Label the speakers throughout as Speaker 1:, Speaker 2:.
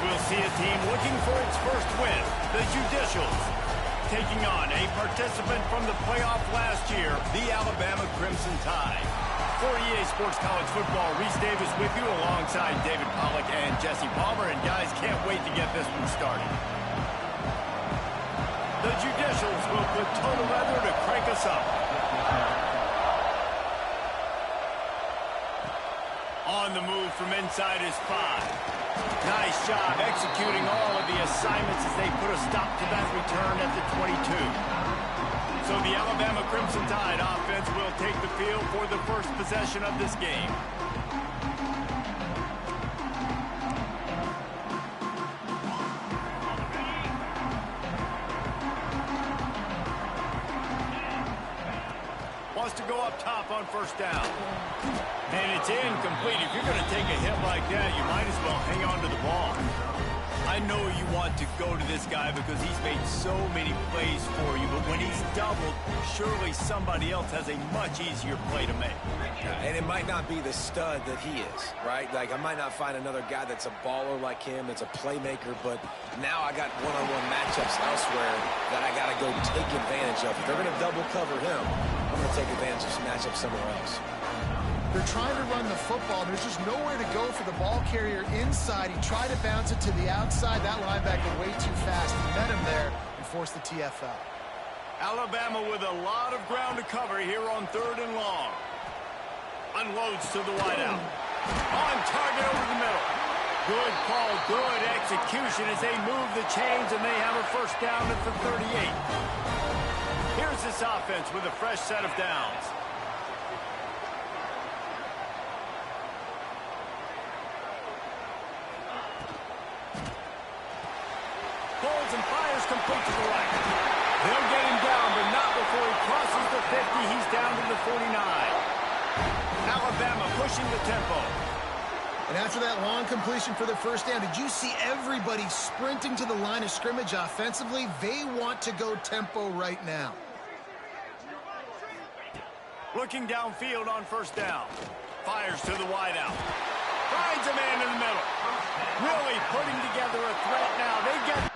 Speaker 1: we'll see a team looking for its first win, the Judicials, taking on a participant from the playoff last year, the Alabama Crimson Tide. For EA Sports College Football, Reese Davis with you alongside David Pollack and Jesse Palmer. And guys, can't wait to get this one started. The Judicials will put total leather to crank us up. On the move from inside his 5. Nice job executing all of the assignments as they put a stop to that return at the 22. So the Alabama Crimson Tide offense will take the field for the first possession of this game. Wants to go up top on first down. And it's incomplete. If you're going to take a hit like that, you might as well hang on to the ball. I know you want to go to this guy because he's made so many plays for you, but when he's doubled, surely somebody else has a much easier play to make.
Speaker 2: And it might not be the stud that he is, right? Like, I might not find another guy that's a baller like him, that's a playmaker, but now I got one-on-one matchups elsewhere that I got to go take advantage of. If they're going to double cover him, I'm going to take advantage of some matchups somewhere else.
Speaker 3: They're trying to run the football. There's just nowhere to go for the ball carrier inside. He tried to bounce it to the outside. That linebacker way too fast. He met him there and forced the TFL.
Speaker 1: Alabama with a lot of ground to cover here on 3rd and long. Unloads to the wideout. On target over the middle. Good call, good execution as they move the chains and they have a first down at the 38. Here's this offense with a fresh set of downs. Pulls and fires complete to the right. They'll get him down, but not before he crosses the 50. He's down to the 49. Alabama pushing the tempo.
Speaker 3: And after that long completion for the first down, did you see everybody sprinting to the line of scrimmage offensively? They want to go tempo right now.
Speaker 1: Looking downfield on first down. Fires to the wideout. Finds a man in the middle. Really putting together a threat now. They get...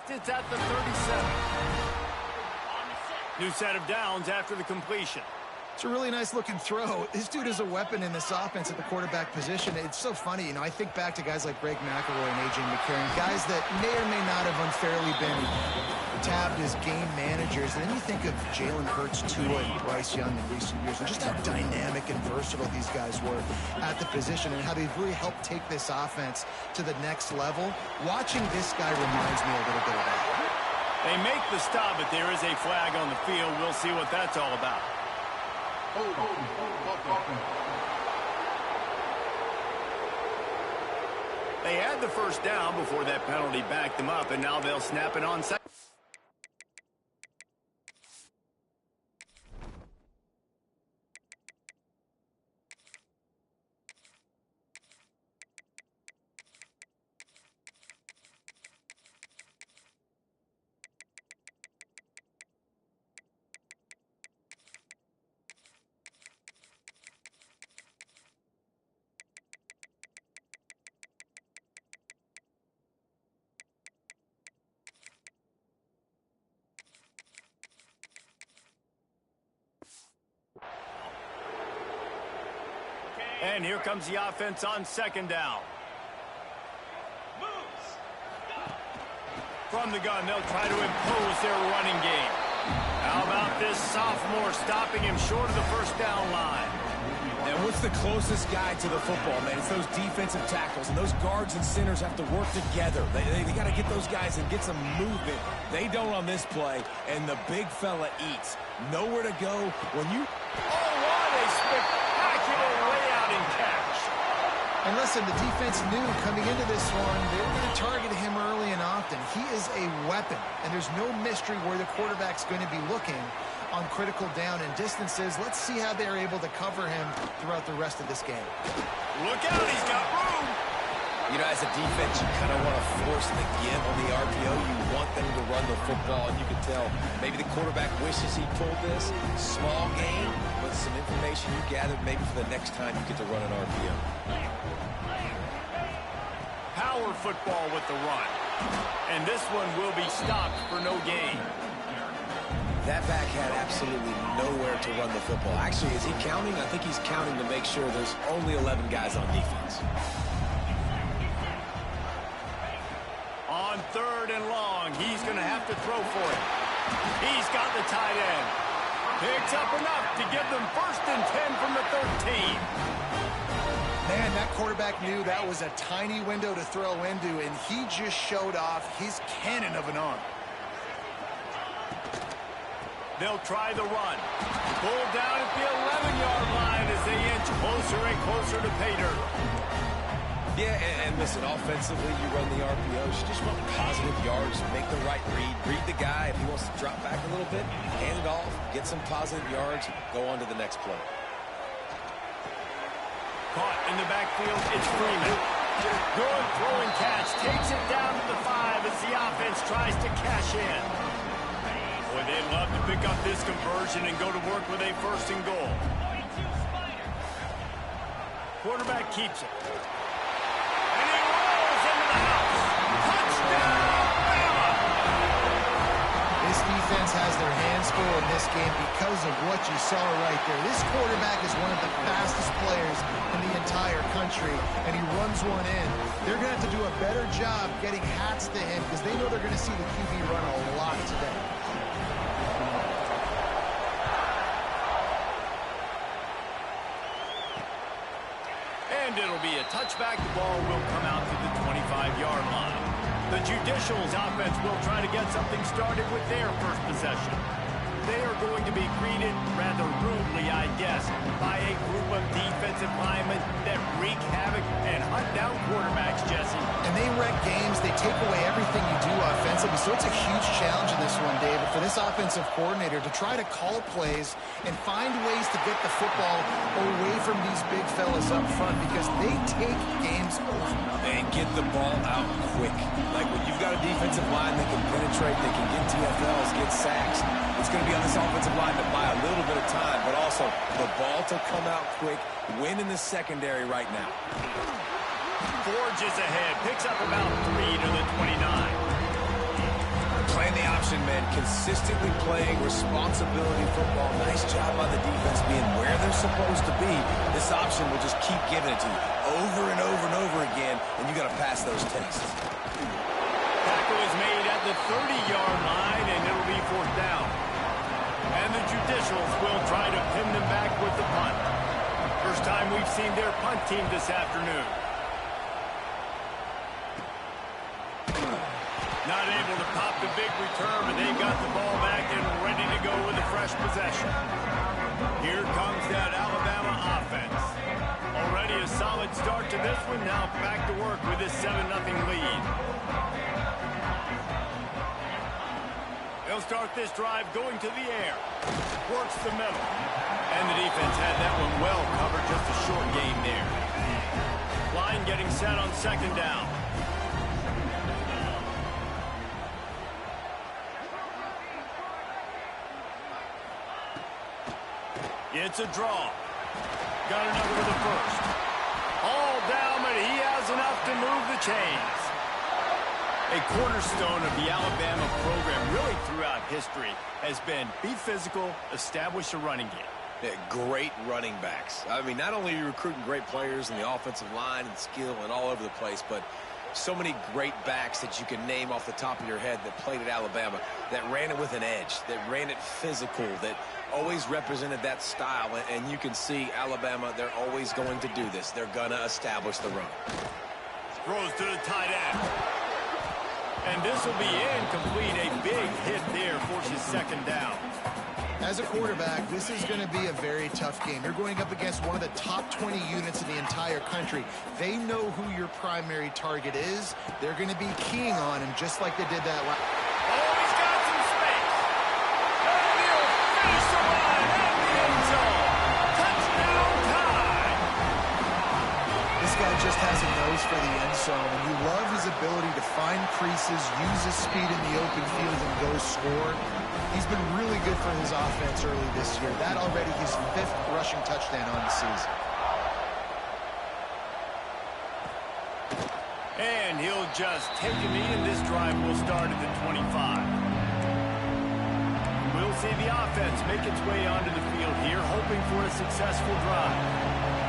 Speaker 1: It's at the 37. New set of downs after the completion.
Speaker 3: It's a really nice looking throw. This dude is a weapon in this offense at the quarterback position. It's so funny, you know, I think back to guys like Greg McElroy and A.J. McCarron, guys that may or may not have unfairly been tabbed as game managers. And then you think of Jalen Hurts, Tua, and Bryce Young in recent years, and just how dynamic and versatile these guys were at the position and how they've really helped take this offense to the next level. Watching this guy reminds me a little bit of that.
Speaker 1: They make the stop, but there is a flag on the field. We'll see what that's all about. They had the first down before that penalty backed them up, and now they'll snap it on second. And here comes the offense on second down. From the gun, they'll try to impose their running game. How about this sophomore stopping him short of the first down line?
Speaker 2: And what's the closest guy to the football, man? It's those defensive tackles, and those guards and centers have to work together. They got to get those guys and get some movement. They don't on this play, and the big fella eats. Nowhere to go when you...
Speaker 1: Oh, what a spectacular layout and catch.
Speaker 3: And listen, the defense knew coming into this one, they were going to target him early and often. He is a weapon, and there's no mystery where the quarterback's going to be looking on critical down and distances. Let's see how they're able to cover him throughout the rest of this game.
Speaker 1: Look out, he's got room.
Speaker 2: You know, as a defense, you kind of want to force the give on the RPO. You want them to run the football, and you can tell maybe the quarterback wishes he pulled this. Small game, but some information you gathered maybe for the next time you get to run an RPO.
Speaker 1: Power football with the run. And this one will be stopped for no gain.
Speaker 2: That back had absolutely nowhere to run the football. Actually, is he counting? I think he's counting to make sure there's only 11 guys on defense.
Speaker 1: On 3rd and long, he's going to have to throw for it. He's got the tight end. Picks up enough to give them 1st and 10 from the 13.
Speaker 3: Man, that quarterback knew that was a tiny window to throw into, and he just showed off his cannon of an arm.
Speaker 1: They'll try the run. Pulled down at the 11-yard line as they inch closer and closer to pay dirt.
Speaker 2: Yeah, and listen, offensively, you run the RPOs. You just want positive yards, make the right read the guy. If he wants to drop back a little bit, hand it off, get some positive yards, go on to the next play.
Speaker 1: Caught in the backfield, it's Freeman. Good throwing catch, takes it down to the 5 as the offense tries to cash in. Boy, they'd love to pick up this conversion and go to work with a 1st and goal. Quarterback keeps it. And he rolls into the house. Touchdown, Bama!
Speaker 3: This defense has their hands full in this game because of what you saw right there. This quarterback is one of the fastest players in the entire country, and he runs one in. They're going to have to do a better job getting hats to him because they know they're going to see the QB run a lot today.
Speaker 1: And it'll be a touchback. The ball will come out to the 25-yard line. The Judicials offense will try to get something started with their first possession. They are going to be greeted rather rudely, I guess, by a group of defensive linemen that wreak havoc and hunt down quarterbacks, Jesse.
Speaker 3: And they wreck games. They take away everything you do offensively. So it's a huge challenge in this one, David, for this offensive coordinator to try to call plays and find ways to get the football away from these big fellas up front because they take games over.
Speaker 2: And get the ball out quick. Like when you've got a defensive line that can penetrate, they can get TFLs, get sacks, it's going to be on this offensive line to buy a little bit of time, but also the ball to come out quick, win in the secondary right now.
Speaker 1: Forges ahead, picks up about 3 to the 29.
Speaker 2: Playing the option, man, consistently playing responsibility football. Nice job by the defense being where they're supposed to be. This option will just keep giving it to you over and over and over again, and you got to pass those tests.
Speaker 1: Tackle is made at the 30-yard line, and it'll be 4th down. And the Judicials will try to pin them back with the punt. First time we've seen their punt team this afternoon. Not able to pop the big return, but they got the ball back and ready to go with a fresh possession. Here comes that Alabama offense. Already a solid start to this one. Now back to work with this 7-0 lead. They'll start this drive going to the air. Works the middle. And the defense had that one well covered. Just a short game there. Line getting set on 2nd down. It's a draw. Got another with the 1st. All down, but he has enough to move the chains. A cornerstone of the Alabama program really throughout history has been be physical, establish a running game.
Speaker 2: Yeah, great running backs. I mean, not only are you recruiting great players in the offensive line and skill and all over the place, but so many great backs that you can name off the top of your head that played at Alabama, that ran it with an edge, that ran it physical, that always represented that style. And you can see Alabama, they're always going to do this. They're going to establish the run.
Speaker 1: Throws to the tight end. And this will be incomplete. A big hit there forces 2nd down.
Speaker 3: As a quarterback, this is going to be a very tough game. You're going up against one of the top 20 units in the entire country. They know who your primary target is. They're going to be keying on him just like they did that last.
Speaker 1: Oh, he's got some space. And he'll finish the line at the end zone. Touchdown time.
Speaker 3: This guy just has a nose for the end zone, and you love his ability to find creases, use his speed in the open field, and go score. He's been really good for his offense early this year. That already his 5th rushing touchdown on the season.
Speaker 1: And he'll just take a knee, and this drive will start at the 25. We'll see the offense make its way onto the field here, hoping for a successful drive.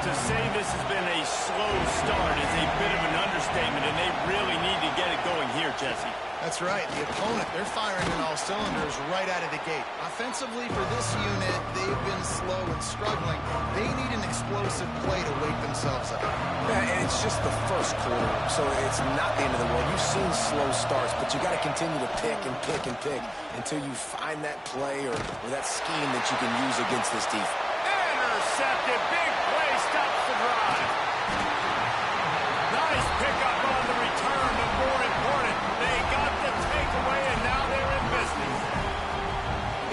Speaker 1: To say this has been a slow start is a bit of an understatement, and they really need to get it going here, Jesse.
Speaker 3: That's right. The opponent, they're firing on all cylinders right out of the gate. Offensively for this unit, they've been slow and struggling. They need an explosive play to wake themselves up.
Speaker 2: Yeah, and it's just the first quarter, so it's not the end of the world. You've seen slow starts, but you got to continue to pick and pick and pick until you find that play or that scheme that you can use against this defense.
Speaker 1: Intercepted. Big play stops the drive. Nice pickup on the return, but more important, they got the takeaway, and now they're in business.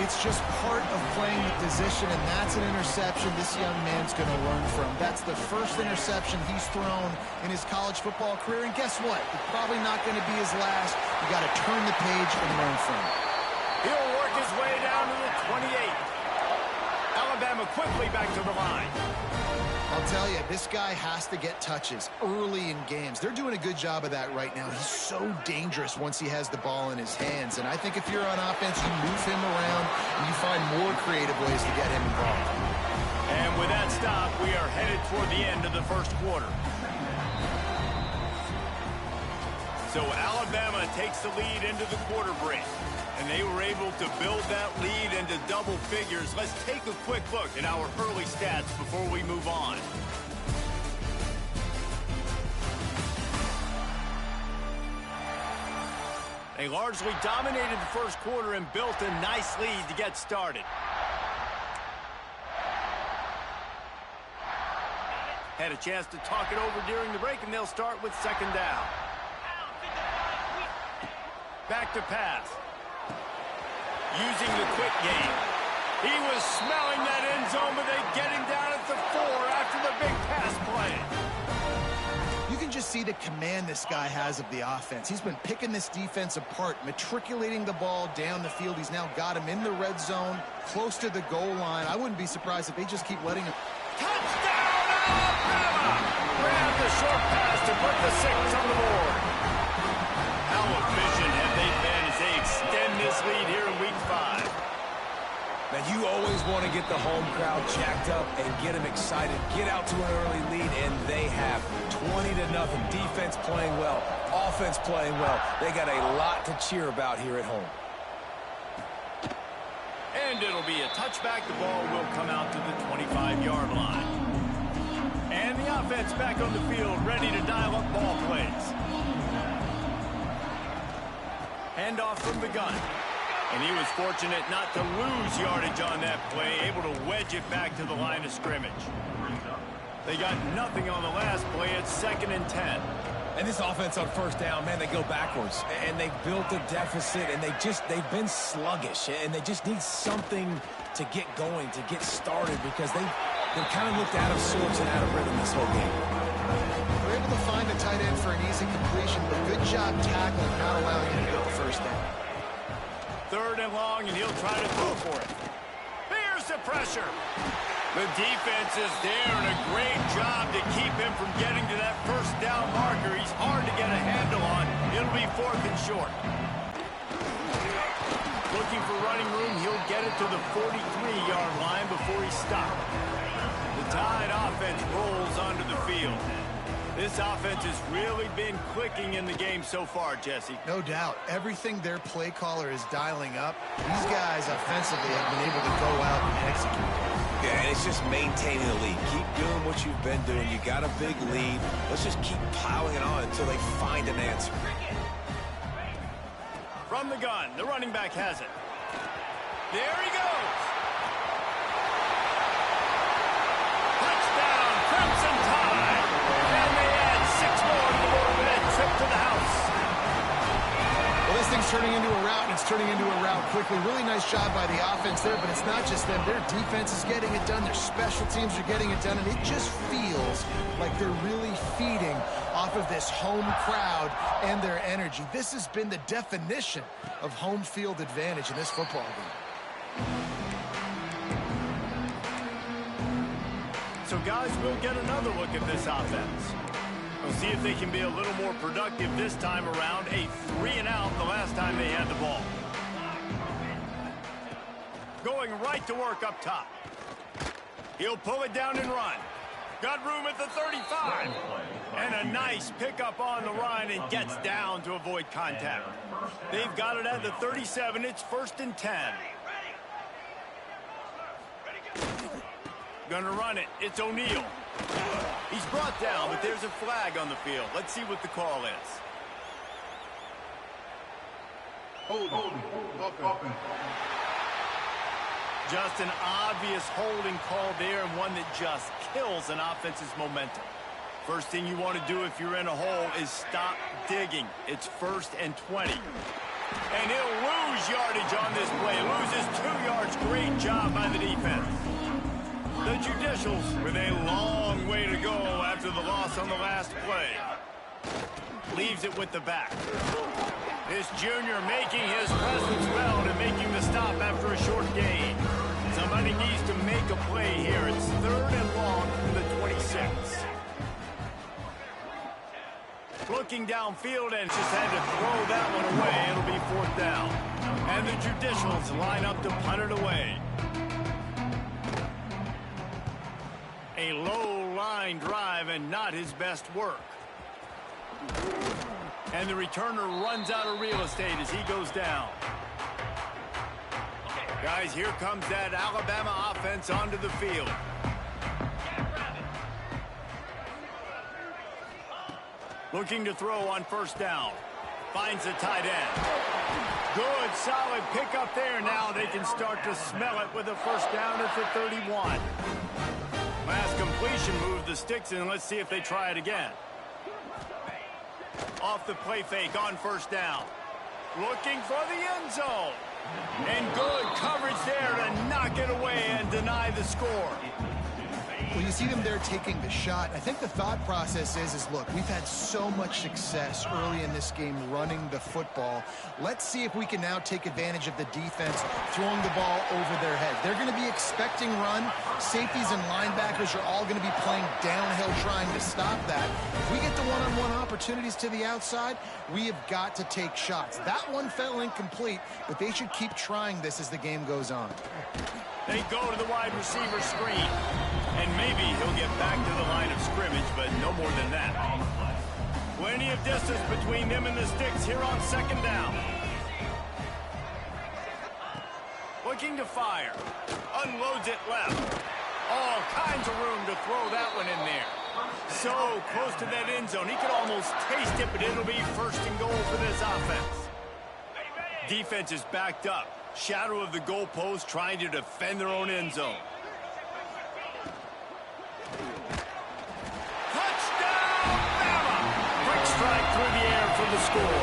Speaker 3: It's just part of playing the position, and that's an interception this young man's going to learn from. That's the first interception he's thrown in his college football career, and guess what? It's probably not going to be his last. You got to turn the page and learn from it.
Speaker 1: He'll work his way down to the 28. Alabama quickly back to the line.
Speaker 3: I'll tell you, this guy has to get touches early in games. They're doing a good job of that right now. He's so dangerous once he has the ball in his hands. And I think if you're on offense, you move him around and you find more creative ways to get him involved.
Speaker 1: And with that stop, we are headed toward the end of the first quarter. So Alabama takes the lead into the quarter break. And they were able to build that lead into double figures. Let's take a quick look at our early stats before we move on. They largely dominated the first quarter and built a nice lead to get started. Had a chance to talk it over during the break, and they'll start with second down. Back to pass. Using the quick game. He was smelling that end zone, but they get him down at the 4 after the big pass play.
Speaker 3: You can just see the command this guy has of the offense. He's been picking this defense apart, matriculating the ball down the field. He's now got him in the red zone, close to the goal line. I wouldn't be surprised if they just keep letting him.
Speaker 1: Touchdown, Alabama! Grab the short pass to put the 6 on the board. How efficient have they been as they extend this lead here in week 5?
Speaker 2: Now, you always want to get the home crowd jacked up and get them excited. Get out to an early lead, and they have 20-0. Defense playing well, offense playing well. They got a lot to cheer about here at home.
Speaker 1: And it'll be a touchback. The ball will come out to the 25-yard line. And the offense back on the field, ready to dial up ball plays. Handoff from the gun. And he was fortunate not to lose yardage on that play, able to wedge it back to the line of scrimmage. They got nothing on the last play. It's 2nd and 10.
Speaker 2: And this offense on first down, man, they go backwards. And they built a deficit, and they've been sluggish. And they just need something to get going, to get started, because they've kind of looked out of sorts and out of rhythm this whole game.
Speaker 3: They're able to find the tight end for an easy completion, but good job tackling, not allowing him to get the first down.
Speaker 1: 3rd and long, and he'll try to throw for it. Here's the pressure. The defense is there, and a great job to keep him from getting to that first down marker. He's hard to get a handle on. It'll be 4th and short. Looking for running room, he'll get it to the 43-yard line before he's stopped. The Tide offense rolls onto the field. This offense has really been clicking in the game so far, Jesse.
Speaker 3: No doubt. Everything their play caller is dialing up, these guys offensively have been able to go out and execute.
Speaker 2: Yeah, and it's just maintaining the lead. Keep doing what you've been doing. You got a big lead. Let's just keep piling it on until they find an answer.
Speaker 1: From the gun, the running back has it. There he goes.
Speaker 3: turning into a route, and it's turning into a route quickly. Really nice job by the offense there, but it's not just them. Their defense is getting it done. Their special teams are getting it done, and it just feels like they're really feeding off of this home crowd and their energy. This has been the definition of home field advantage in this football game.
Speaker 1: So, guys, we'll get another look at this offense. We'll see if they can be a little more productive this time around. A 3-and-out the last time they had the ball. Going right to work up top. He'll pull it down and run. Got room at the 35. And a nice pickup on the run and gets down to avoid contact. They've got it at the 37. It's 1st and 10. Gonna run it. It's O'Neal. He's brought down, but there's a flag on the field. Let's see what the call is. Just an obvious holding call there, and one that just kills an offense's momentum. First thing you want to do if you're in a hole is stop digging. It's 1st and 20. And he'll lose yardage on this play. Loses 2 yards. Great job by the defense. The Judicials with a long way to go after the loss on the last play. Leaves it with the back. This junior making his presence felt and making the stop after a short gain. Somebody needs to make a play here. It's 3rd and long from the 26. Looking downfield and just had to throw that one away. It'll be 4th down. And the Judicials line up to punt it away. A low-line drive and not his best work. And the returner runs out of real estate as he goes down. Guys, here comes that Alabama offense onto the field. Looking to throw on 1st down. Finds the tight end. Good, solid pickup there. Now they can start to smell it with a 1st down at the 31. Last completion moved the sticks in. Let's see if they try it again. Off the play fake on 1st down. Looking for the end zone. And good coverage there to knock it away and deny the score.
Speaker 3: Well, you see them there taking the shot. I think the thought process is look, we've had so much success early in this game running the football. Let's see if we can now take advantage of the defense throwing the ball over their head. They're going to be expecting run. Safeties and linebackers are all going to be playing downhill trying to stop that. If we get the one-on-one opportunities to the outside, we have got to take shots. That one fell incomplete, but they should keep trying this as the game goes on.
Speaker 1: They go to the wide receiver screen. And maybe he'll get back to the line of scrimmage, but no more than that. Plenty of distance between them and the sticks here on 2nd down. Looking to fire. Unloads it left. All kinds of room to throw that one in there. So close to that end zone. He could almost taste it, but it'll be 1st and goal for this offense. Defense is backed up. Shadow of the goalpost trying to defend their own end zone. Touchdown, Bama! Quick strike through the air for the score.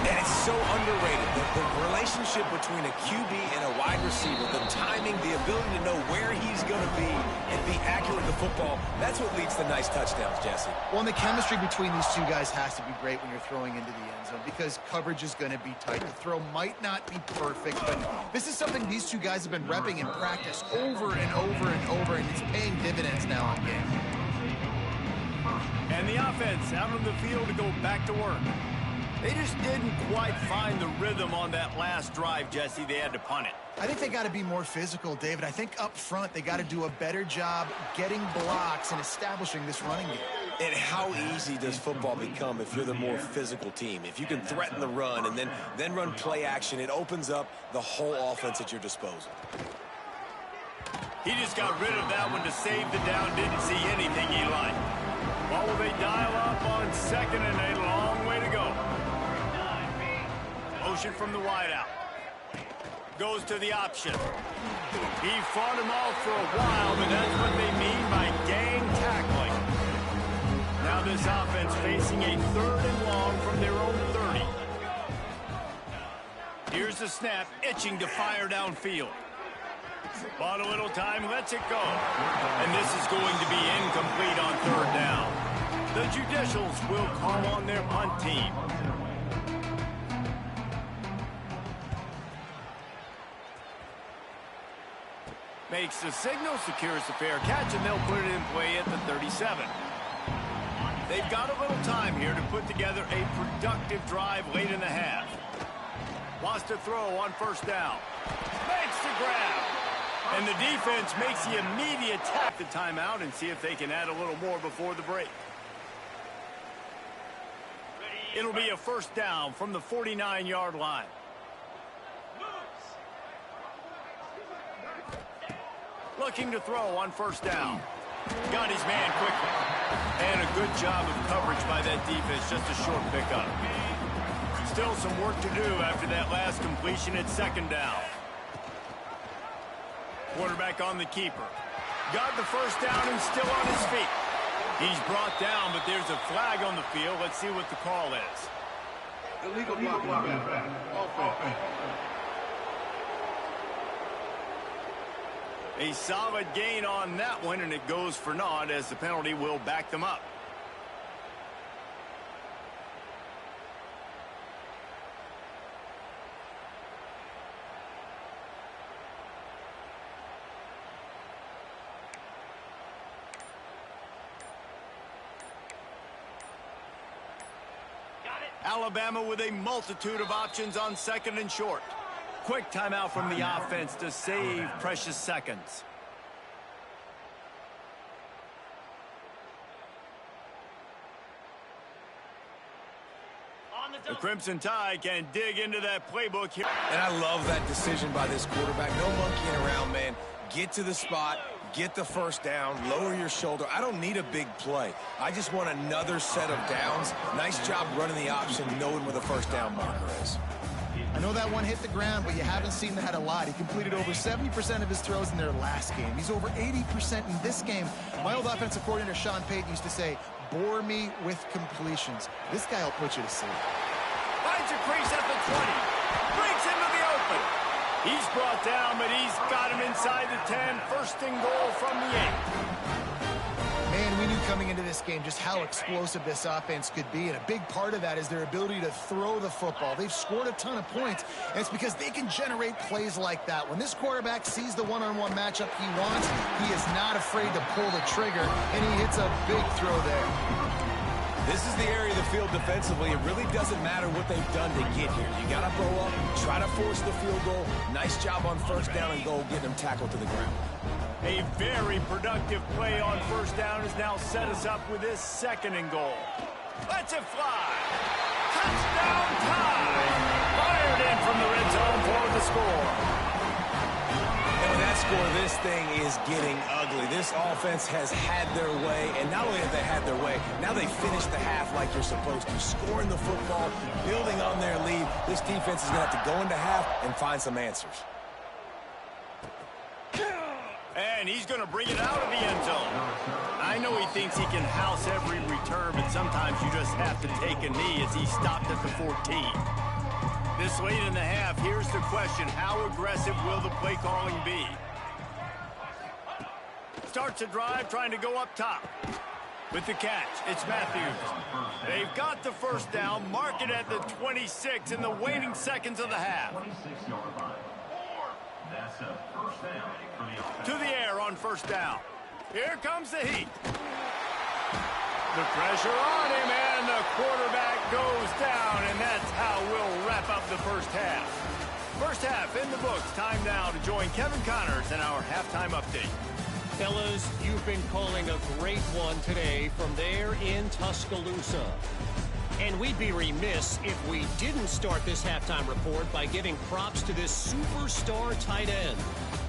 Speaker 2: And it's so underrated. The relationship between a QB and a wide receiver, the timing, the ability to know where he's going to be and be accurate with the football, that's what leads to nice touchdowns, Jesse.
Speaker 3: Well, and the chemistry between these two guys has to be great when you're throwing into the end zone because coverage is going to be tight. The throw might not be perfect, but this is something these two guys have been repping in practice over and over and over, and it's paying dividends now in game.
Speaker 1: And the offense out on the field to go back to work. They just didn't quite find the rhythm on that last drive, Jesse. They had to punt it.
Speaker 3: I think they got to be more physical, David. I think up front they got to do a better job getting blocks and establishing this running game.
Speaker 2: And how easy does football become if you're the more physical team? If you can threaten the run and then run play action, it opens up the whole offense at your disposal.
Speaker 1: He just got rid of that one to save the down. Didn't see anything he liked. Well, will they dial up on 2nd and a long way to go? Motion from the wideout. Goes to the option. He fought him off for a while, but that's what they mean by gang tackling. Now this offense facing a 3rd and long from their own 30. Here's the snap, itching to fire downfield. Bought a little time, lets it go. And this is going to be incomplete on third down. The Judicials will call on their punt team. Makes the signal, secures the fair catch, and they'll put it in play at the 37. They've got a little time here to put together a productive drive late in the half. Wants to throw on first down. Makes the grab. And the defense makes the immediate tap the timeout and see if they can add a little more before the break. It'll be a first down from the 49-yard line. Looking to throw on first down. Got his man quickly. And a good job of coverage by that defense. Just a short pickup. Still some work to do after that last completion at second down. Quarterback on the keeper. Got the first down and still on his feet. He's brought down, but there's a flag on the field. Let's see what the call is.
Speaker 4: Illegal blocking back. Offense.
Speaker 1: A solid gain on that one, and it goes for naught as the penalty will back them up. Alabama with a multitude of options on second and short. Quick timeout from the offense to save precious seconds. The Crimson Tide can dig into that playbook here.
Speaker 2: And I love that decision by this quarterback. No monkeying around, man. Get to the spot, get the first down, lower your shoulder. I don't need a big play. I just want another set of downs. Nice job running the option, knowing where the first down marker is.
Speaker 3: I know that one hit the ground, but you haven't seen that a lot. He completed over 70% of his throws in their last game. He's over 80% in this game. My old offensive coordinator, Sean Payton, used to say, bore me with completions. This guy will put you to sleep.
Speaker 1: Finds a crease at the 20. Breaks into the open. He's brought down, but he's got him inside the 10. First and goal from the 8.
Speaker 3: Man, we knew coming into this game just how explosive this offense could be, and a big part of that is their ability to throw the football. They've scored a ton of points, and it's because they can generate plays like that. When this quarterback sees the one-on-one matchup he wants, he is not afraid to pull the trigger, and he hits a big throw there.
Speaker 2: This is the area of the field defensively. It really doesn't matter what they've done to get here. You got to blow up, try to force the field goal. Nice job on first down and goal, getting them tackled to the ground.
Speaker 1: A very productive play on first down has now set us up with this second and goal. Lets it fly. Touchdown time. Fired in from the red zone for the score.
Speaker 2: And with that score, this thing is getting ugly. This offense has had their way, and not only have they had their way, now they finished the half like you're supposed to, scoring the football, building on their lead. This defense is going to have to go into half and find some answers.
Speaker 1: And he's going to bring it out of the end zone. I know he thinks he can house every return, but sometimes you just have to take a knee as he stopped at the 14. This late in the half, here's the question. How aggressive will the play calling be? Starts a drive trying to go up top. With the catch, it's Matthews. They've got the first down, mark it at the 26 in the waning seconds of the half.
Speaker 4: That's a first down for the offense.
Speaker 1: To the air on first down. Here comes the heat. The pressure on him, and the quarterback goes down, and that's how we'll wrap up the first half. First half in the books. Time now to join Kevin Connors in our halftime update.
Speaker 5: Fellas, you've been calling a great one today from there in Tuscaloosa. And we'd be remiss if we didn't start this halftime report by giving props to this superstar tight end.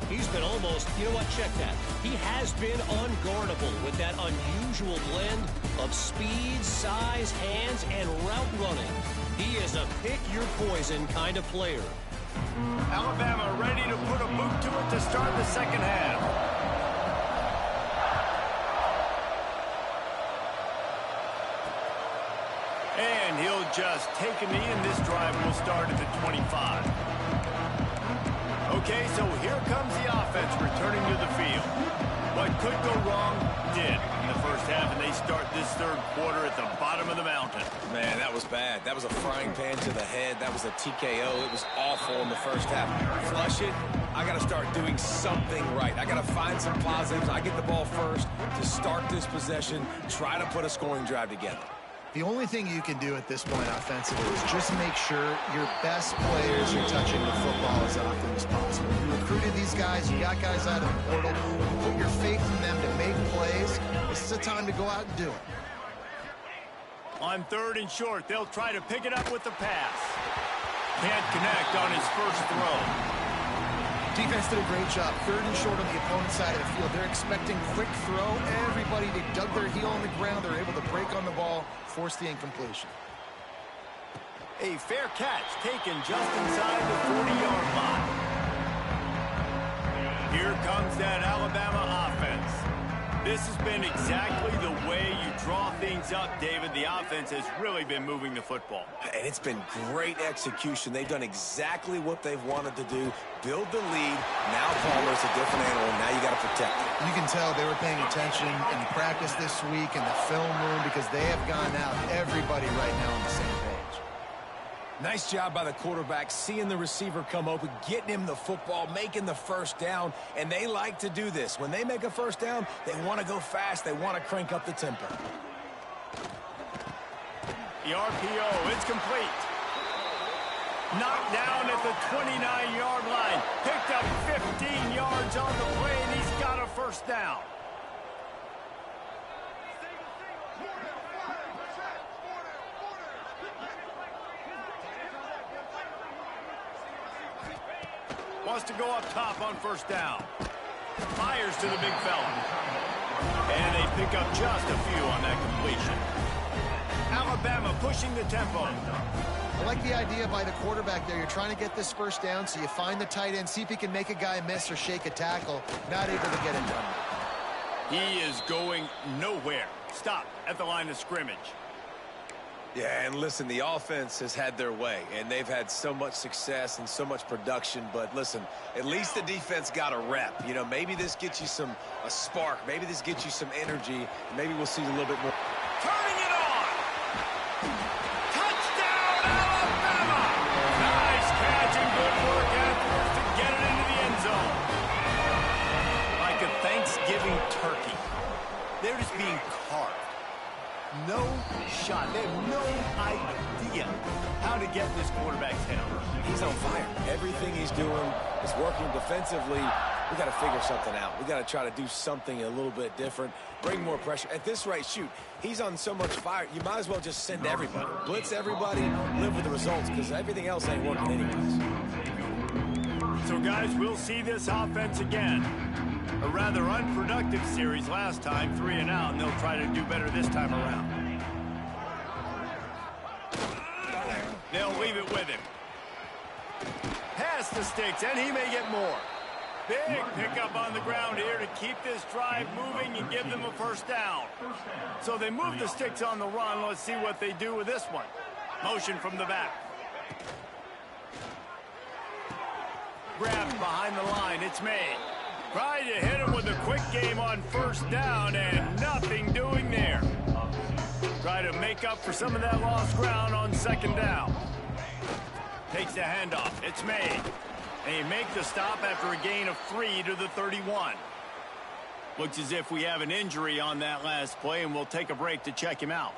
Speaker 5: He's been almost, you know what, check that. He has been unguardable with that unusual blend of speed, size, hands, and route running. He is a pick-your-poison kind of player.
Speaker 1: Alabama ready to put a boot to it to start the second half. And he'll just take a knee, and this drive will start at the 25. Okay, so here comes the offense returning to the field. What could go wrong did in the first half, and they start this third quarter at the bottom of the mountain.
Speaker 2: Man, that was bad. That was a frying pan to the head. That was a TKO. It was awful in the first half. Flush it. I got to start doing something right. I got to find some positives. I get the ball first to start this possession, try to put a scoring drive together.
Speaker 3: The only thing you can do at this point offensively is just make sure your best players are touching the football as often as possible. You recruited these guys, you got guys out of the portal, you put your faith in them to make plays. This is a time to go out and do it.
Speaker 1: On 3rd and short, they'll try to pick it up with the pass. Can't connect on his first throw.
Speaker 3: Defense did a great job. 3rd and short on the opponent's side of the field. They're expecting quick throw. Everybody, they dug their heel on the ground. They're able to break on the ball, force the incompletion.
Speaker 1: A fair catch taken just inside the 40-yard line. Here comes that Alabama offense. This has been exactly the way you draw things up, David. The offense has really been moving the football.
Speaker 2: And it's been great execution. They've done exactly what they've wanted to do. Build the lead. Now Palmer's a different animal. Now you got to protect it.
Speaker 3: You can tell they were paying attention in practice this week in the film room because they have gone out, everybody right now on the same page.
Speaker 2: Nice job by the quarterback, seeing the receiver come open, getting him the football, making the first down, and they like to do this. When they make a first down, they want to go fast. They want to crank up the tempo.
Speaker 1: The RPO, it's complete. Knocked down at the 29-yard line. Picked up 15 yards on the play, and he's got a first down. Wants to go up top on first down. Fires to the big fella. And they pick up just a few on that completion. Alabama pushing the tempo.
Speaker 3: I like the idea by the quarterback there. You're trying to get this first down, so you find the tight end, see if he can make a guy miss or shake a tackle. Not able to get it done.
Speaker 1: He is going nowhere. Stop at the line of scrimmage.
Speaker 2: Yeah, and listen, the offense has had their way, and they've had so much success and so much production. But listen, at least the defense got a rep. You know, maybe this gets you a spark. Maybe this gets you some energy. Maybe we'll see a little bit more.
Speaker 1: Turning it on. Touchdown, Alabama. Nice catch and good work afterwards to get it into the end zone. Like a Thanksgiving turkey. They're just being carved. No shot. They have no idea how to get this quarterback's head.
Speaker 2: He's on fire. Everything he's doing is working defensively. We got to figure something out. We got to try to do something a little bit different, bring more pressure. At this rate, shoot, he's on so much fire, you might as well just send everybody. Blitz everybody, live with the results, because everything else ain't working anyways.
Speaker 1: So, guys, we'll see this offense again. A rather unproductive series last time, 3 and out, and they'll try to do better this time around. They'll leave it with him. Pass the sticks, and he may get more. Big pickup on the ground here to keep this drive moving and give them a first down. So they move the sticks on the run. Let's see what they do with this one. Motion from the back. Grabbed behind the line. It's made. Tried to hit him with a quick game on first down, and nothing doing there. Try to make up for some of that lost ground on second down. Takes the handoff. It's made. And he make the stop after a gain of 3 to the 31. Looks as if we have an injury on that last play, and we'll take a break to check him out.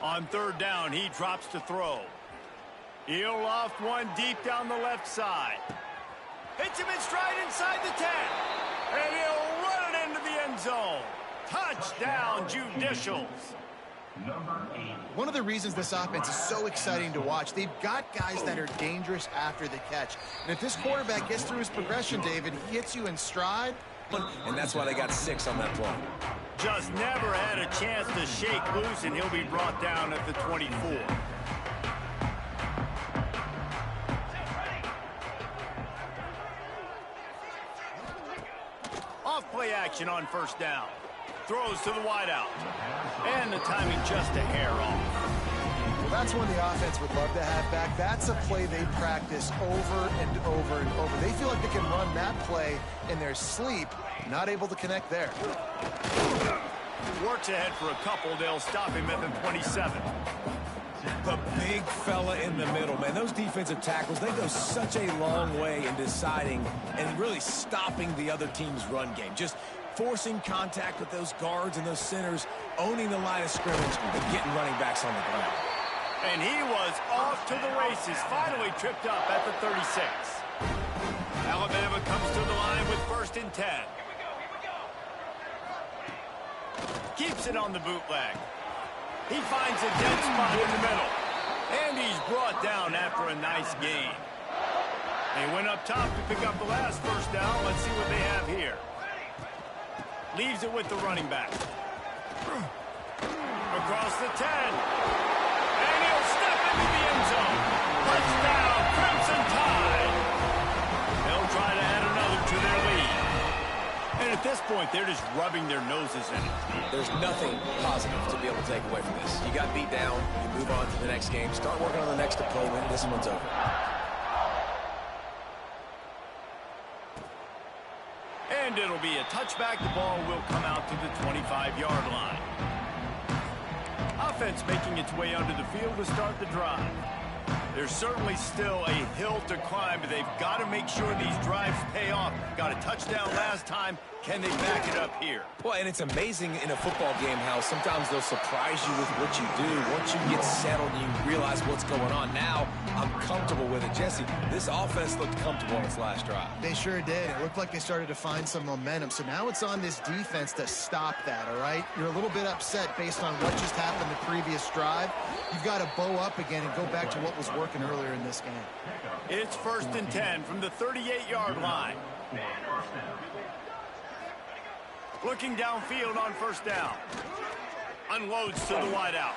Speaker 1: On third down, he drops to throw. He'll loft one deep down the left side. Hits him in stride inside the 10. And he'll run it into the end zone. Touchdown, Judicials.
Speaker 3: One of the reasons this offense is so exciting to watch, they've got guys that are dangerous after the catch. And if this quarterback gets through his progression, David, he hits you in stride.
Speaker 2: And that's why they got 6 on that play.
Speaker 1: Just never had a chance to shake loose, and he'll be brought down at the 24. Off-play action on first down. Throws to the wideout. And the timing just a hair off.
Speaker 3: Well, that's one the offense would love to have back. That's a play they practice over and over and over. They feel like they can run that play in their sleep, not able to connect there.
Speaker 1: Works ahead for a couple. They'll stop him at the 27.
Speaker 2: The big fella in the middle, man. Those defensive tackles, they go such a long way in deciding and really stopping the other team's run game. Just forcing contact with those guards and those centers, owning the line of scrimmage, and getting running backs on the ground.
Speaker 1: And he was off to the races, finally tripped up at the 36. Alabama comes to the line with 1st and 10. Keeps it on the bootleg. He finds a dead spot in the middle. And he's brought down after a nice gain. They went up top to pick up the last first down. Let's see what they have here. Leaves it with the running back. Across the 10. And he'll step into the end zone. Touchdown, Crimson Tide. They'll try to add another to their lead. And at this point, they're just rubbing their noses in it.
Speaker 2: There's nothing positive to be able to take away from this. You got beat down, you move on to the next game, start working on the next opponent, this one's over.
Speaker 1: And it'll be a touchback. The ball will come out to the 25-yard line. Offense making its way onto the field to start the drive. There's certainly still a hill to climb, but they've got to make sure these drives pay off. Got a touchdown last time. Can they back it up here?
Speaker 2: Well, and it's amazing in a football game how sometimes they'll surprise you with what you do. Once you get settled and you realize what's going on, now I'm comfortable with it. Jesse, this offense looked comfortable on its last drive.
Speaker 3: They sure did. It looked like they started to find some momentum. So now it's on this defense to stop that, all right? You're a little bit upset based on what just happened the previous drive. You've got to bow up again and go back to what was working earlier in this game.
Speaker 1: It's 1st and 10 from the 38-yard line. Looking downfield on 1st down. Unloads to the wideout.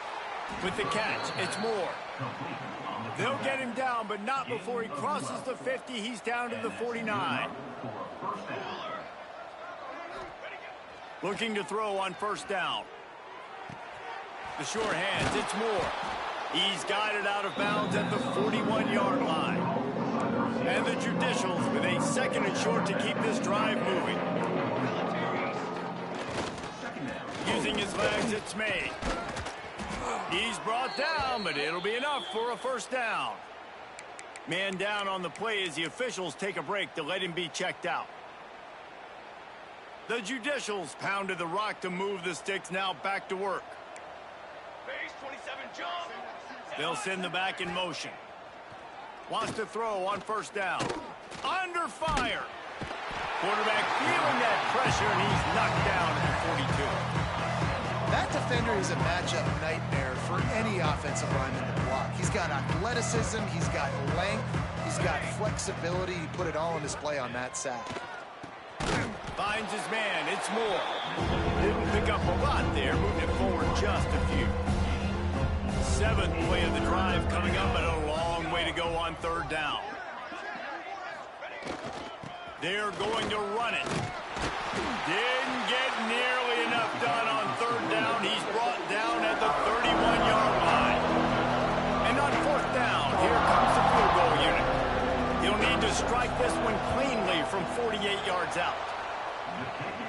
Speaker 1: With the catch, it's Moore. They'll get him down, but not before he crosses the 50. He's down to the 49. Looking to throw on 1st down. The short hands, it's Moore. He's guided out of bounds at the 41-yard line. And the Judicials with a 2nd and short to keep this drive moving. Using his legs, it's May. He's brought down, but it'll be enough for a 1st down. Man down on the play as the officials take a break to let him be checked out. The Judicials pounded the rock to move the sticks, now back to work.
Speaker 6: Base 27 jump.
Speaker 1: They'll send the back in motion. Wants to throw on 1st down. Under fire. Quarterback feeling that pressure, and he's knocked down at the 42.
Speaker 3: That defender is a matchup nightmare for any offensive lineman to block. He's got athleticism, he's got length, he's got flexibility. He put it all on display on that sack.
Speaker 1: Finds his man, it's Moore. Didn't pick up a lot there, moved it forward just a few. 7th play of the drive coming up, but a long way to go on 3rd down. They're going to run it. Didn't get nearly enough done on 3rd down. He's brought down at the 31-yard line. And on 4th down, here comes the field goal unit. He'll need to strike this one cleanly from 48 yards out.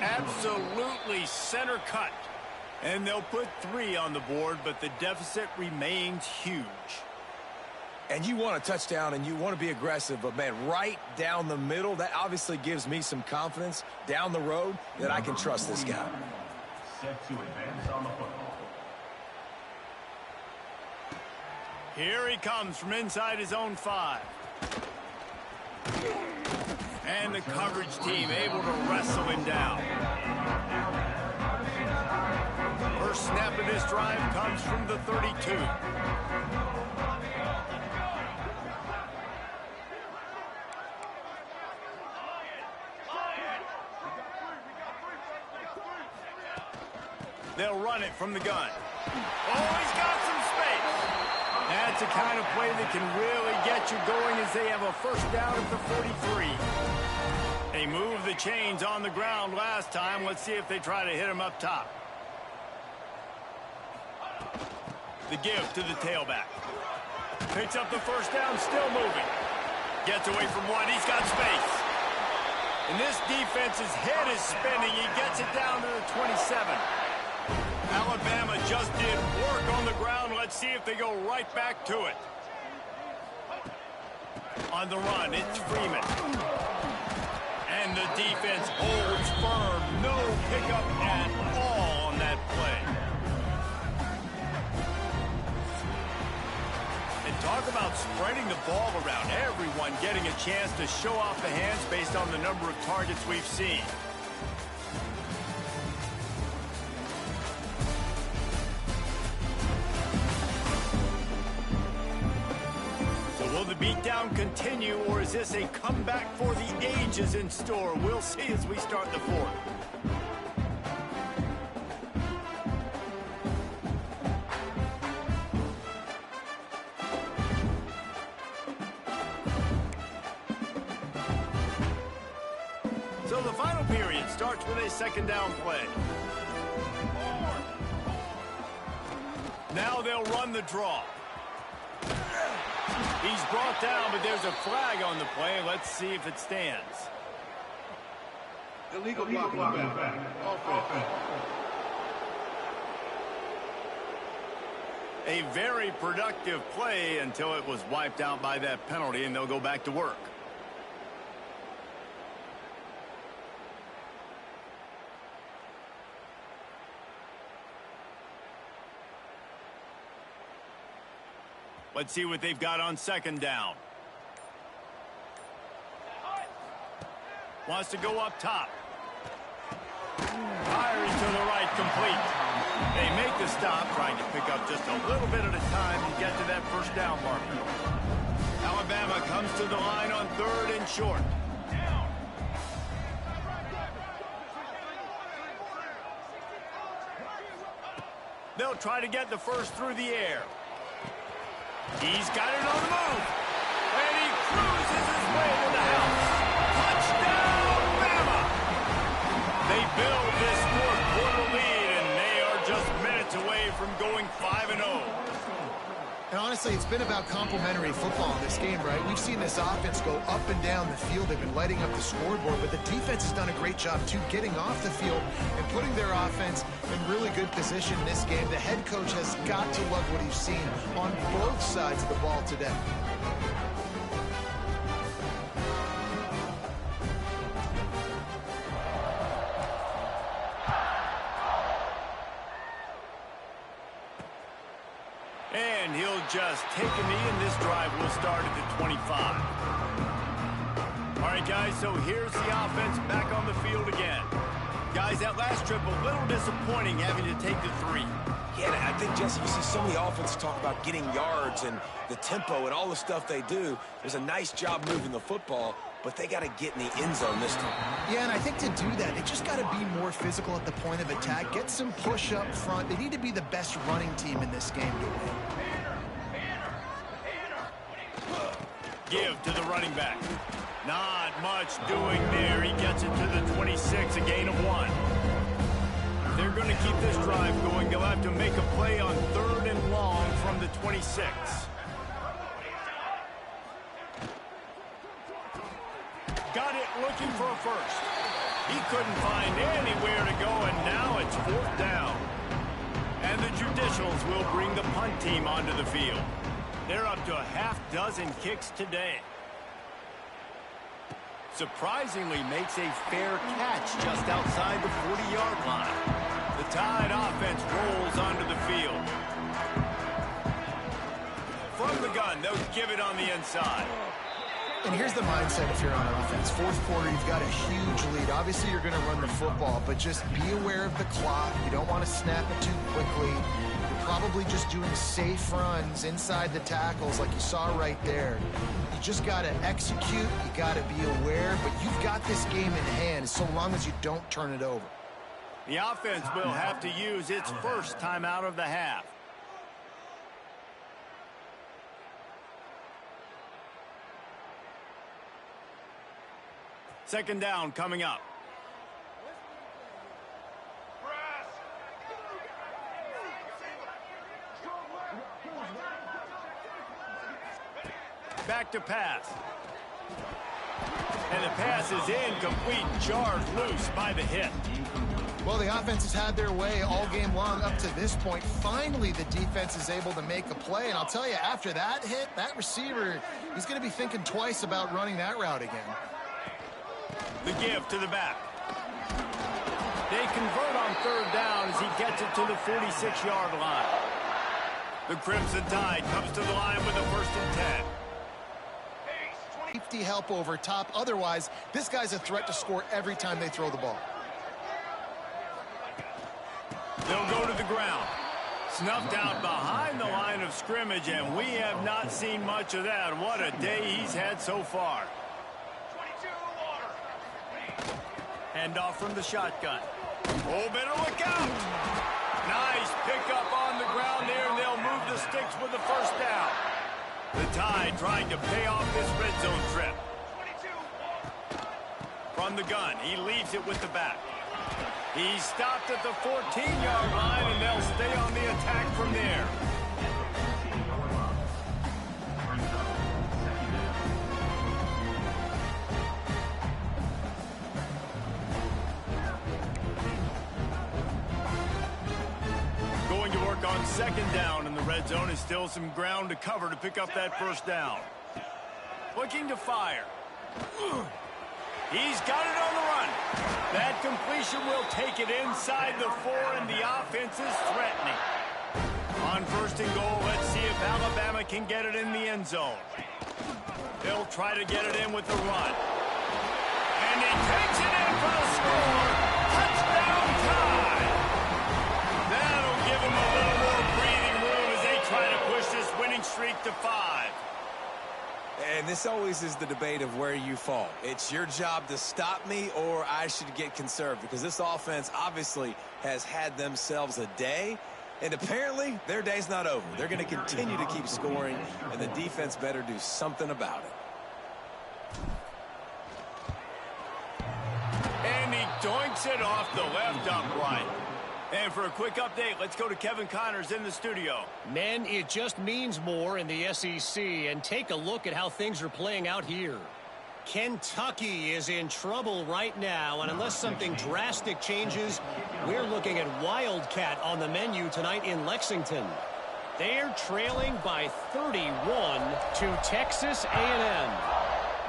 Speaker 1: Absolutely center cut. And they'll put 3 on the board, but the deficit remains huge.
Speaker 2: And you want a touchdown and you want to be aggressive, but man, right down the middle, that obviously gives me some confidence down the road that I can trust this guy.
Speaker 4: Set to advance on the football.
Speaker 1: Here he comes from inside his own 5. And the coverage team able to wrestle him down. First snap of this drive comes from the 32. They'll run it from the gun. Oh, he's got some space. That's the kind of play that can really get you going as they have a 1st down at the 43. They moved the chains on the ground last time. Let's see if they try to hit him up top. The give to the tailback. Picks up the first down, still moving. Gets away from one. He's got space. And this defense's head is spinning. He gets it down to the 27. Alabama just did work on the ground. Let's see if they go right back to it. On the run, it's Freeman. And the defense holds firm. No pickup at all on that play. And talk about spreading the ball around. Everyone getting a chance to show off the hands based on the number of targets we've seen. Will the beatdown continue, or is this a comeback for the ages in store? We'll see as we start the fourth. So the final period starts with a second down play. Now they'll run the draw. He's brought down, but there's a flag on the play. Let's see if it stands.
Speaker 4: Illegal block back. Offense.
Speaker 1: A very productive play until it was wiped out by that penalty, and they'll go back to work. Let's see what they've got on second down. Wants to go up top. Firing to the right, complete. They make the stop, trying to pick up just a little bit at a time to get to that first down marker. Alabama comes to the line on third and short. They'll try to get the first through the air. He's got it on the move. And he cruises his way to the house. Touchdown, Bama! They build this fourth quarter lead, and they are just minutes away from going 5-0.
Speaker 3: And honestly, it's been about complementary football in this game, right? We've seen this offense go up and down the field. They've been lighting up the scoreboard, but the defense has done a great job, too, getting off the field and putting their offense in really good position in this game. The head coach has got to love what he's seen on both sides of the ball today.
Speaker 1: And he'll just take a knee, and this drive will start at the 25. All right, guys, so here's the offense back on the field again. Guys, that last trip, a little disappointing having to take the 3.
Speaker 2: Yeah, I think, Jesse, you see so many offenses talk about getting yards and the tempo and all the stuff they do. There's a nice job moving the football, but they got to get in the end zone this time.
Speaker 3: Yeah, and I think to do that, they just got to be more physical at the point of attack, get some push up front. They need to be the best running team in this game to win.
Speaker 1: Give to the running back. Not much doing there. He gets it to the 26, a gain of 1. If they're going to keep this drive going, they'll have to make a play on third and long from the 26. Got it looking for a first. He couldn't find anywhere to go, and now it's fourth down. And the Judicials will bring the punt team onto the field. They're up to a half-dozen kicks today. Surprisingly makes a fair catch just outside the 40-yard line. The Tide offense rolls onto the field. From the gun, they'll give it on the inside.
Speaker 3: And here's the mindset if you're on offense. Fourth quarter, you've got a huge lead. Obviously, you're going to run the football, but just be aware of the clock. You don't want to snap it too quickly. You're probably just doing safe runs inside the tackles like you saw right there. You just got to execute. You got to be aware, but you've got this game in hand so long as you don't turn it over.
Speaker 1: The offense will have to use its first timeout of the half. Second down coming up. back to pass. And the pass is incomplete, jarred loose by the hit.
Speaker 3: Well, the offense has had their way all game long up to this point. Finally, the defense is able to make a play. And I'll tell you, after that hit, that receiver, he's going to be thinking twice about running that route again.
Speaker 1: The give to the back. They convert on third down as he gets it to the 46-yard line. The Crimson Tide comes to the line with a 1st and 10.
Speaker 3: Safety help over top. Otherwise, this guy's a threat to score every time they throw the ball.
Speaker 1: They'll go to the ground. Snuffed out behind the line of scrimmage, and we have not seen much of that. What a day he's had so far. Handoff from the shotgun. Oh, better look out. Nice pickup on the ground there, and they'll move the sticks with the 1st down. The Tide trying to pay off this red zone trip. From the gun, he leaves it with the back. He's stopped at the 14-yard line, and they'll stay on the attack from there. Going to work on 2nd down in the red zone, is still some ground to cover to pick up that 1st down. Looking to fire. He's got it on the run. That completion will take it inside the 4, and the offense is threatening. On 1st and goal, let's see if Alabama can get it in the end zone. They'll try to get it in with the run. And he takes it in for the score. Touchdown Tide. That'll give him a little more breathing room as they try to push this winning streak to 5.
Speaker 2: And this always is the debate of where you fall. It's your job to stop me, or I should get conserved, because this offense obviously has had themselves a day, and apparently their day's not over. They're going to continue to keep scoring, and the defense better do something about it.
Speaker 1: And he doinks it off the left upright. And for a quick update, let's go to Kevin Connors in the studio.
Speaker 5: Men, it just means more in the SEC, and take a look at how things are playing out here. Kentucky is in trouble right now, and unless something drastic changes, we're looking at Wildcat on the menu tonight in Lexington. They're trailing by 31 to Texas A&M.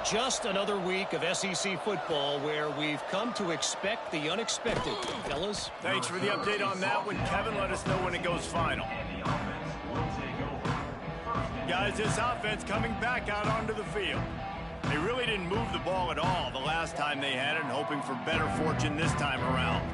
Speaker 5: Just another week of SEC football where we've come to expect the unexpected. Fellas?
Speaker 1: Thanks for the update on that one, Kevin. Let us know when it goes final. Guys, this offense coming back out onto the field. They really didn't move the ball at all the last time they had it, and hoping for better fortune this time around.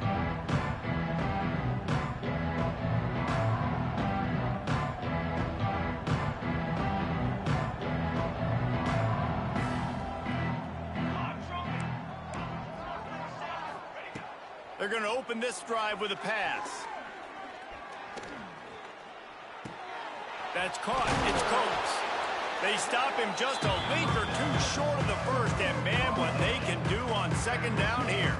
Speaker 1: They're going to open this drive with a pass. That's caught. It's Coates. They stop him just a link or two short of the 1st, and man, what they can do on 2nd down here.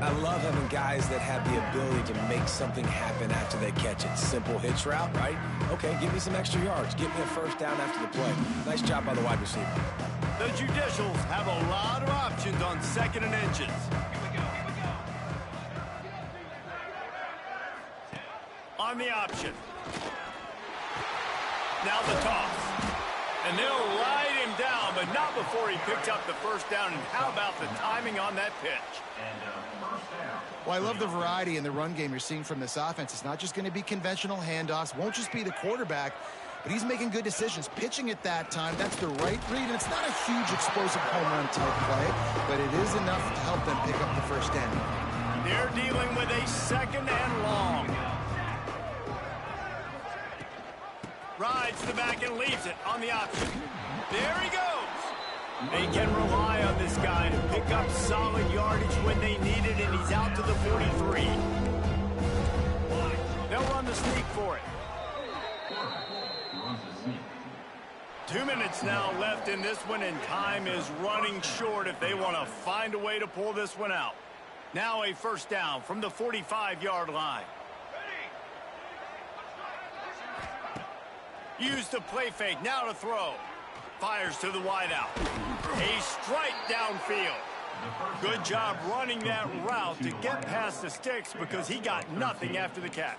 Speaker 2: I love having guys that have the ability to make something happen after they catch it. Simple hitch route, right? Okay, give me some extra yards. Give me a 1st down after the play. Nice job by the wide receiver.
Speaker 1: The Judicials have a lot of options on 2nd and inches. On the option. Now the toss. And they'll ride him down, but not before he picks up the 1st down. And how about the timing on that pitch?
Speaker 3: Well, I love the variety in the run game you're seeing from this offense. It's not just going to be conventional handoffs. Won't just be the quarterback, but he's making good decisions. Pitching at that time, that's the right read. And it's not a huge explosive home run type play, but it is enough to help them pick up the 1st down.
Speaker 1: They're dealing with a 2nd and long. Rides to the back and leaves it on the option. There he goes. They can rely on this guy to pick up solid yardage when they need it, and he's out to the 43. They'll run the sneak for it. 2 minutes now left in this one, and time is running short if they want to find a way to pull this one out. Now a 1st down from the 45-yard line. Use the play fake, now to throw. Fires to the wideout. A strike downfield. Good job running that route to get past the sticks because he got nothing after the catch.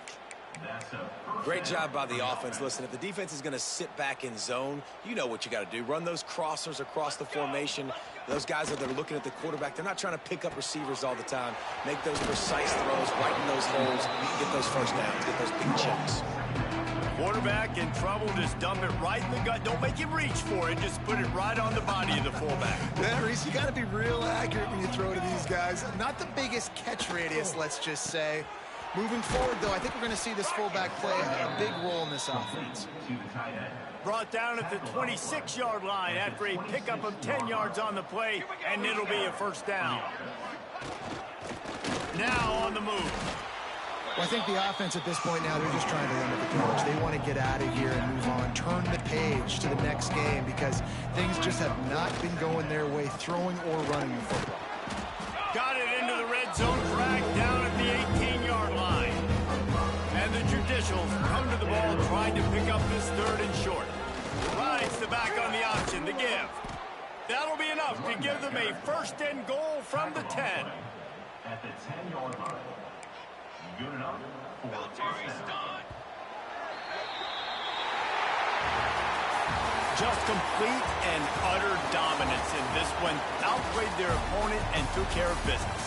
Speaker 2: Great job by the offense. Listen, if the defense is going to sit back in zone, you know what you got to do. Run those crossers across the formation. Those guys that are looking at the quarterback, they're not trying to pick up receivers all the time. Make those precise throws, right in those holes, get those first downs, get those big checks.
Speaker 1: Quarterback in trouble, just dump it right in the gut. Don't make him reach for it. Just put it right on the body of the fullback.
Speaker 3: Yeah, Reese, you got to be real accurate when you throw to these guys. Not the biggest catch radius, let's just say. Moving forward, though, I think we're going to see this fullback play a big role in this offense.
Speaker 1: Brought down at the 26-yard line after a pickup of 10 yards on the play, and it'll be a first down. Now on the move.
Speaker 3: Well, I think the offense at this point now, they're just trying to limit the damage. They want to get out of here and move on, turn the page to the next game because things just have not been going their way, throwing or running the football.
Speaker 1: Got it into the red zone, dragged down at the 18-yard line. And the Judicials come to the ball trying to pick up this third and short. Rides the back on the option to give. That'll be enough to give them a first and goal from the 10.
Speaker 4: At the 10-yard line. Good enough.
Speaker 6: Military stun.
Speaker 1: Just complete and utter dominance in this one. Outplayed their opponent and took care of business.